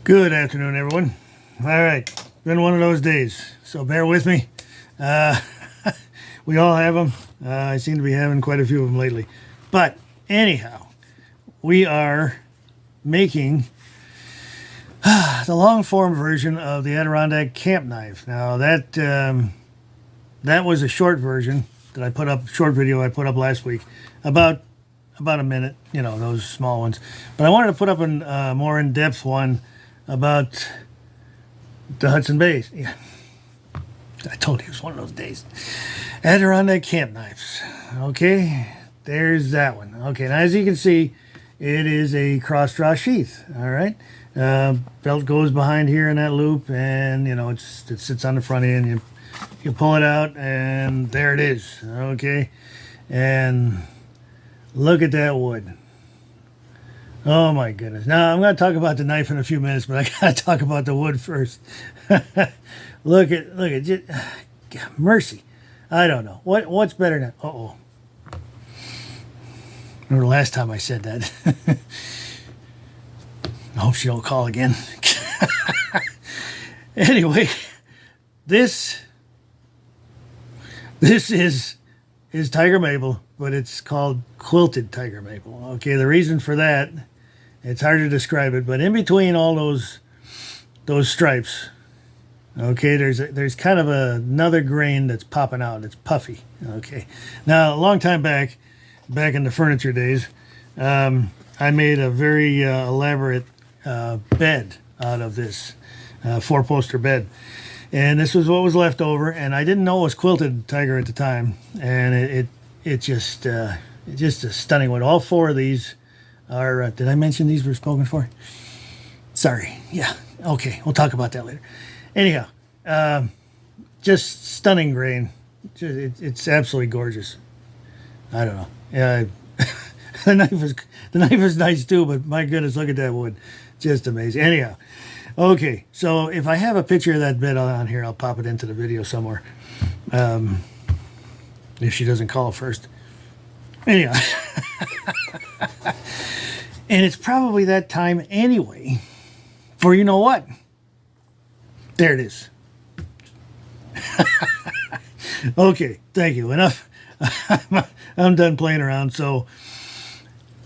Good afternoon, everyone. All right, been one of those days, so bear with me. We all have them. I seem to be having quite a few of them lately. But anyhow, we are making the long form version of the Adirondack camp knife. Now that was a short version that I put up, short video I put up last week, about a minute. You know, those small ones. But I wanted to put up a more in-depth one about the Hudson Bays. Yeah. I told you it was one of those days. Adirondack camp knives. Okay, there's that one. Okay, now as you can see, it is a cross draw sheath. All right, belt goes behind here in that loop, and you know it sits on the front end. You pull it out, and there it is. Okay, and look at that wood. Oh my goodness. Now I'm going to talk about the knife in a few minutes, but I got to talk about the wood first. look at just, mercy. I don't know. What's better than, uh-oh. Remember the last time I said that. I hope she don't call again. Anyway, this is tiger maple, but it's called quilted tiger maple. Okay, the reason for that, it's hard to describe it, but in between all those stripes, okay, there's kind of another grain that's popping out. It's puffy. Okay, now a long time back in the furniture days, I made a very elaborate bed out of this 4-poster bed. And this was what was left over, and I didn't know it was quilted tiger at the time, and it's just a stunning wood. All 4 of these are. Did I mention these were spoken for? Sorry. Yeah. Okay. We'll talk about that later. Anyhow, just stunning grain. It's absolutely gorgeous. I don't know. The knife is nice too, but my goodness, look at that wood. Just amazing. Anyhow. Okay, so if I have a picture of that bed on here, I'll pop it into the video somewhere. If she doesn't call first. Anyhow. And it's probably that time anyway. For you know what? There it is. Okay, thank you. Enough. I'm done playing around. So,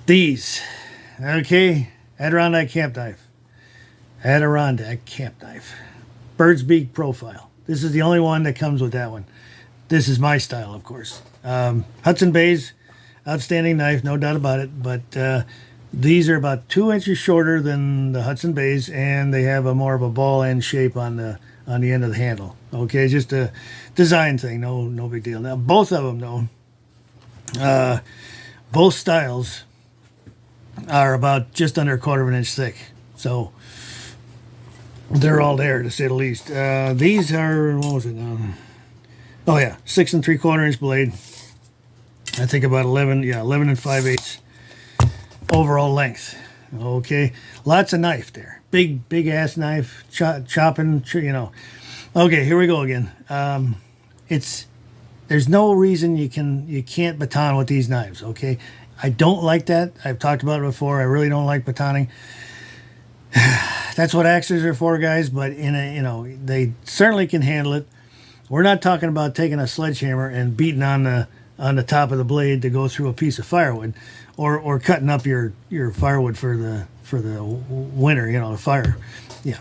these. Okay, Adirondack camp knife. Adirondack camp knife. Bird's beak profile. This is the only one that comes with that one. This is my style, of course. Hudson Bays, outstanding knife, no doubt about it. But these are about 2 inches shorter than the Hudson Bays, and they have a more of a ball end shape on the end of the handle. Okay, just a design thing. No big deal. Now both of them, though, both styles are about just under 1/4 of an inch thick. So they're all there, to say the least. These are, what was it now? Oh yeah, 6 3/4 inch blade. I think about 11 and 5/8 overall length. Okay, lots of knife there. Big ass knife, chopping, you know. Okay, here we go again. There's no reason you can't baton with these knives. Okay, I don't like that. I've talked about it before. I really don't like batoning. That's what axes are for, guys, but they certainly can handle it. We're not talking about taking a sledgehammer and beating on the top of the blade to go through a piece of firewood, or cutting up your firewood for the winter, the fire. Yeah.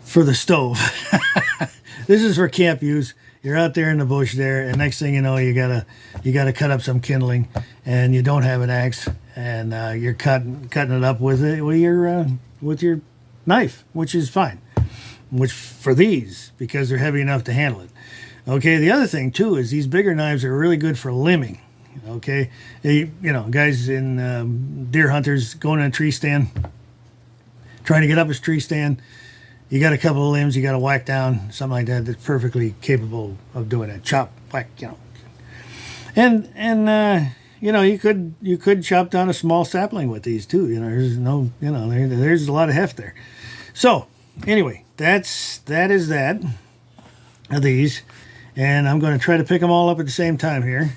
For the stove. This is for camp use. You're out there in the bush there, and next thing you know, you gotta cut up some kindling, and you don't have an axe, and you're cutting it up with your knife, which is fine. Which for these, because they're heavy enough to handle it. Okay. The other thing too is these bigger knives are really good for limbing. Okay, guys in deer hunters going in a tree stand, trying to get up his tree stand. You got a couple of limbs you got to whack down, something like that. That's perfectly capable of doing that. Chop, whack, and you could chop down a small sapling with these too. There's a lot of heft there. So anyway, that is that of these, and I'm going to try to pick them all up at the same time here,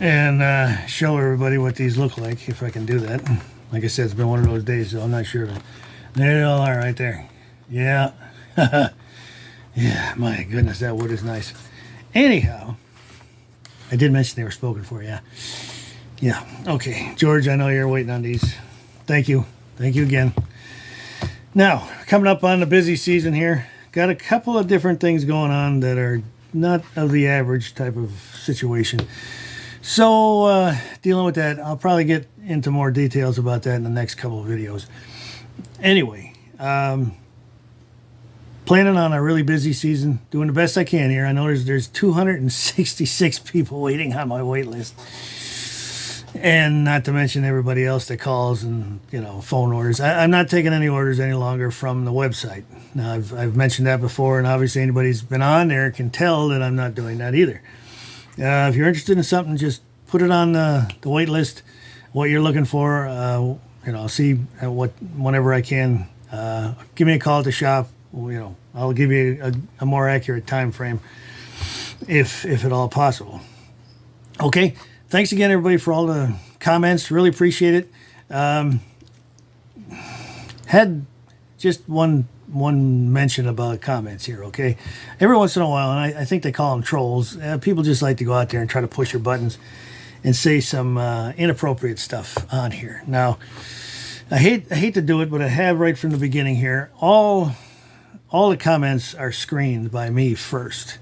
and show everybody what these look like, if I can do that. Like I said, it's been one of those days, so I'm not sure. There they all are right there. Yeah. Yeah, my goodness, that wood is nice. Anyhow, I did mention they were spoken for, yeah. Yeah, okay. George, I know you're waiting on these. Thank you. Thank you again. Now, coming up on the busy season here, got a couple of different things going on that are not of the average type of situation. So, dealing with that, I'll probably get into more details about that in the next couple of videos. Anyway, planning on a really busy season, doing the best I can here. I know there's 266 people waiting on my wait list. And not to mention everybody else that calls and, phone orders. I'm not taking any orders any longer from the website. Now, I've mentioned that before, and obviously anybody who's been on there can tell that I'm not doing that either. If you're interested in something, just put it on the wait list, what you're looking for. See whenever I can. Give me a call at the shop. I'll give you a more accurate time frame if at all possible. Okay. Thanks again, everybody, for all the comments. Really appreciate it. Had just one mention about comments here, okay? Every once in a while, and I think they call them trolls, people just like to go out there and try to push your buttons and say some inappropriate stuff on here. Now, I hate to do it, but I have right from the beginning here. All the comments are screened by me first,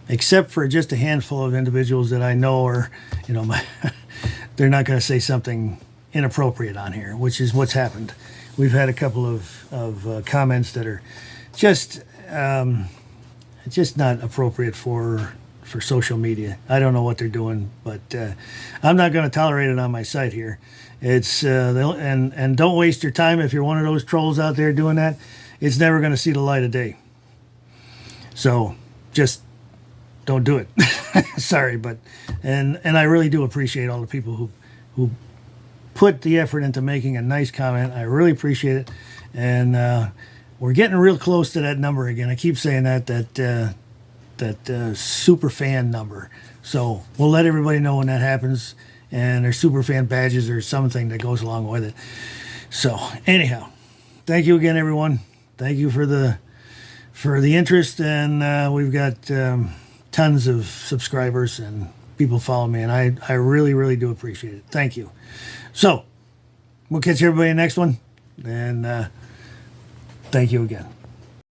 except for just a handful of individuals that I know are, they're not going to say something inappropriate on here, which is what's happened. We've had a couple of comments that are just not appropriate for social media. I don't know what they're doing, but I'm not going to tolerate it on my site here. It's and don't waste your time if you're one of those trolls out there doing that. It's never going to see the light of day. So just don't do it. Sorry, but and I really do appreciate all the people who put the effort into making a nice comment. I really appreciate it, and we're getting real close to that number again. I keep saying that super fan number. So we'll let everybody know when that happens, and there's super fan badges or something that goes along with it. So anyhow, thank you again, everyone. Thank you for the interest, and we've got tons of subscribers and people follow me, and I really, really do appreciate it. Thank you. So we'll catch everybody in the next one, and thank you again.